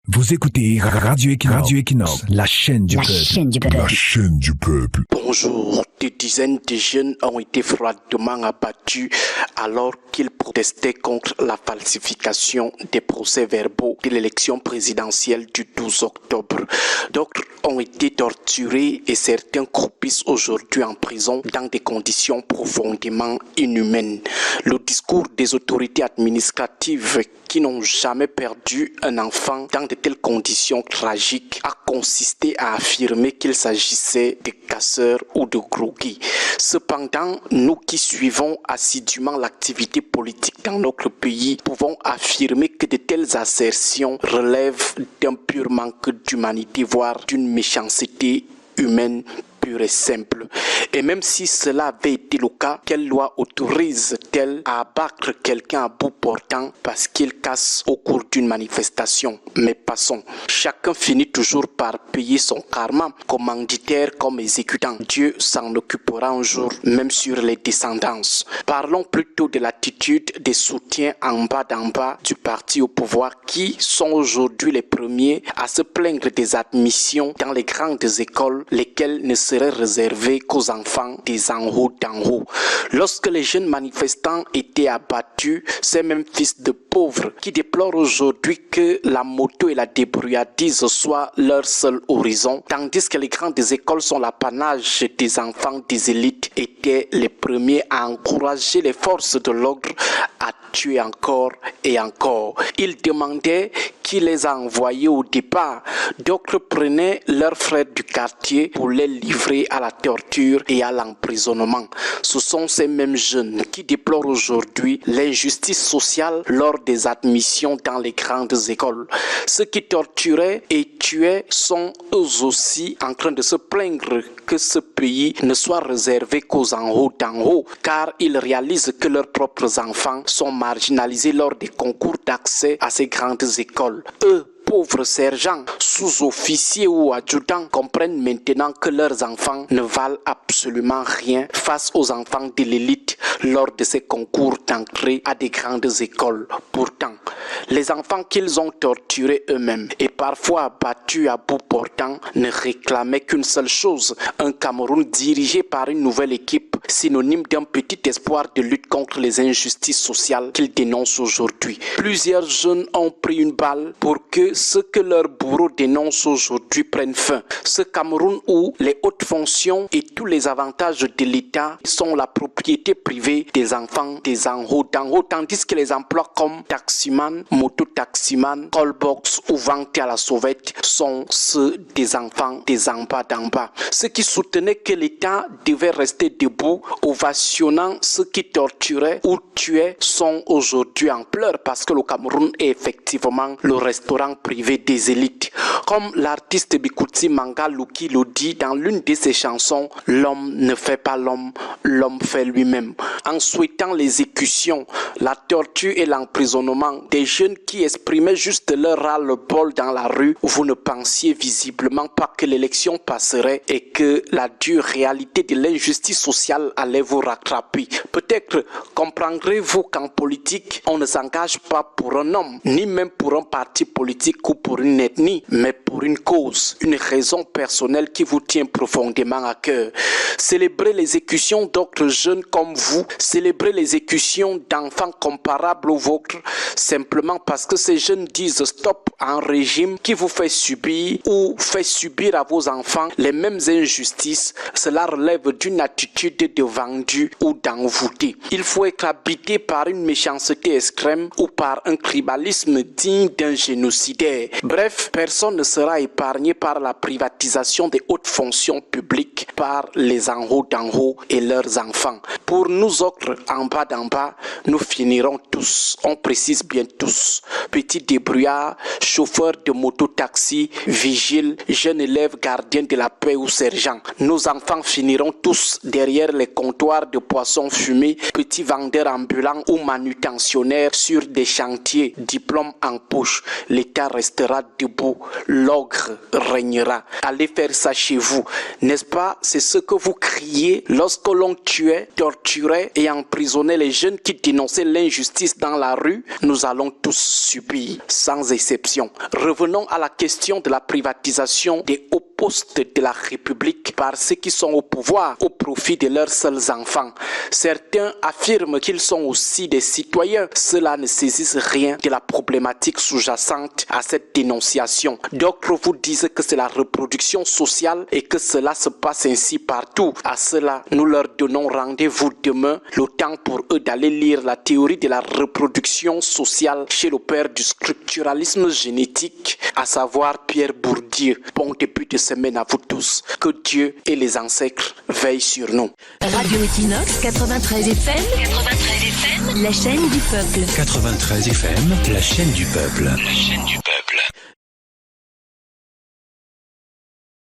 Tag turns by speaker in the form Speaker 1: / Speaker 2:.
Speaker 1: Vous écoutez Radio Equinox, la chaîne du peuple.
Speaker 2: La chaîne du peuple.
Speaker 3: Bonjour. Des dizaines de jeunes ont été froidement abattus alors qu'ils protestaient contre la falsification des procès-verbaux de l'élection présidentielle du 12 octobre. D'autres ont été torturés et certains croupissent aujourd'hui en prison dans des conditions profondément inhumaines. Le discours des autorités administratives qui n'ont jamais perdu un enfant dans de telles conditions tragiques a consisté à affirmer qu'il s'agissait de casseurs ou de groggy. Cependant, nous qui suivons assidûment l'activité politique dans notre pays pouvons affirmer que de telles assertions relèvent d'un pur manque d'humanité, voire d'une méchanceté humaine pure et simple. Et même si cela avait été le cas, quelle loi autorise-t-elle à abattre quelqu'un à bout portant parce qu'il casse au cours d'une manifestation? Mais passons. Chacun finit toujours par payer son karma, commanditaire comme exécutant. Dieu s'en occupera un jour, même sur les descendances. Parlons plutôt de l'attitude des soutiens en bas du parti au pouvoir qui sont aujourd'hui les premiers à se plaindre des admissions dans les grandes écoles, lesquelles ne seraient réservées qu'aux enfants des en haut d'en haut. Lorsque les jeunes manifestants étaient abattus, ces mêmes fils de pauvres qui déplorent aujourd'hui que la moto et la débrouillardise soient leur seul horizon, tandis que les grandes écoles sont l'apanage des enfants des élites, étaient les premiers à encourager les forces de l'ordre à tuer encore et encore. Ils demandaient qui les a envoyés au départ. D'autres prenaient leurs frères du quartier pour les livrer à la torture et à l'emprisonnement. Ce sont ces mêmes jeunes qui déplorent aujourd'hui l'injustice sociale lors des admissions dans les grandes écoles. Ceux qui torturaient et tuaient sont eux aussi en train de se plaindre que ce pays ne soit réservé qu'aux en haut d'en haut, car ils réalisent que leurs propres enfants sont marginalisés lors des concours d'accès à ces grandes écoles. Eux, pauvres sergents, sous-officiers ou adjudants, comprennent maintenant que leurs enfants ne valent absolument rien face aux enfants de l'élite lors de ces concours d'entrée à des grandes écoles. Pourtant, les enfants qu'ils ont torturés eux-mêmes et parfois abattus à bout portant ne réclamaient qu'une seule chose, un Cameroun dirigé par une nouvelle équipe, synonyme d'un petit espoir de lutte contre les injustices sociales qu'ils dénoncent aujourd'hui. Plusieurs jeunes ont pris une balle pour que ce que leurs bourreaux dénoncent aujourd'hui prenne fin. Ce Cameroun où les hautes fonctions et tous les avantages de l'État sont la propriété privée des enfants des en haut d'en haut, tandis que les emplois comme taximan, moto-taximan, callbox ou vente à la sauvette sont ceux des enfants des en bas d'en bas. Ceux qui soutenaient que l'État devait rester debout, ovationnant ceux qui torturaient ou tuaient, sont aujourd'hui en pleurs parce que le Cameroun est effectivement le restaurant privé des élites. Comme l'artiste Bikuti Manga Luki le dit dans l'une de ses chansons, l'homme ne fait pas l'homme, l'homme fait lui-même. En souhaitant l'exécution, la torture et l'emprisonnement des jeunes qui exprimaient juste leur ras-le-bol dans la rue, vous ne pensiez visiblement pas que l'élection passerait et que la dure réalité de l'injustice sociale allait vous rattraper. Peut-être comprendrez-vous qu'en politique, on ne s'engage pas pour un homme, ni même pour un parti politique ou pour une ethnie, mais pour une cause, une raison personnelle qui vous tient profondément à cœur. Célébrez l'exécution d'autres jeunes comme vous, célébrez l'exécution d'enfants comparables aux vôtres, simplement parce que ces jeunes disent stop à un régime qui vous fait subir ou fait subir à vos enfants les mêmes injustices. Cela relève d'une attitude de vendu ou d'envoûté. Il faut être habité par une méchanceté extrême ou par un tribalisme digne d'un génocidaire. Bref, personne ne sera épargné par la privatisation des hautes fonctions publiques par les en haut d'en haut et leurs enfants. Pour nous autres, en bas d'en bas, nous finirons tous, on précise bien tous, petits débrouillards, chauffeurs de moto-taxi, vigiles, jeunes élèves gardiens de la paix ou sergents. Nos enfants finiront tous derrière les comptoirs de poissons fumés, petits vendeurs ambulants ou manutentionnaires sur des chantiers, diplôme en poche, l'État restera debout, l'ogre régnera. Allez faire ça chez vous, n'est-ce pas? C'est ce que vous criez lorsque l'on tuait, torturait et emprisonnait les jeunes qui dénonçaient l'injustice dans la rue. Nous allons tous subir, sans exception. Revenons à la question de la privatisation des hauts postes de la République par ceux qui sont au pouvoir au profit de leurs seuls enfants. Certains affirment qu'ils sont aussi des citoyens. Ceux-là ne saisissent rien de la problématique sous-jacente à cette dénonciation. D'autres vous disent que c'est la reproduction sociale et que cela se passe ainsi partout. À cela, nous leur donnons rendez-vous demain, le temps pour eux d'aller lire la théorie de la reproduction sociale chez le père du structuralisme génétique, à savoir Pierre Bourdieu. Bon début de semaine à vous tous. Que Dieu et les ancêtres veillent sur nous.
Speaker 2: Radio Equinox 93 FM, la chaîne du peuple.
Speaker 1: 93 FM, la chaîne du peuple. La chaîne du peuple.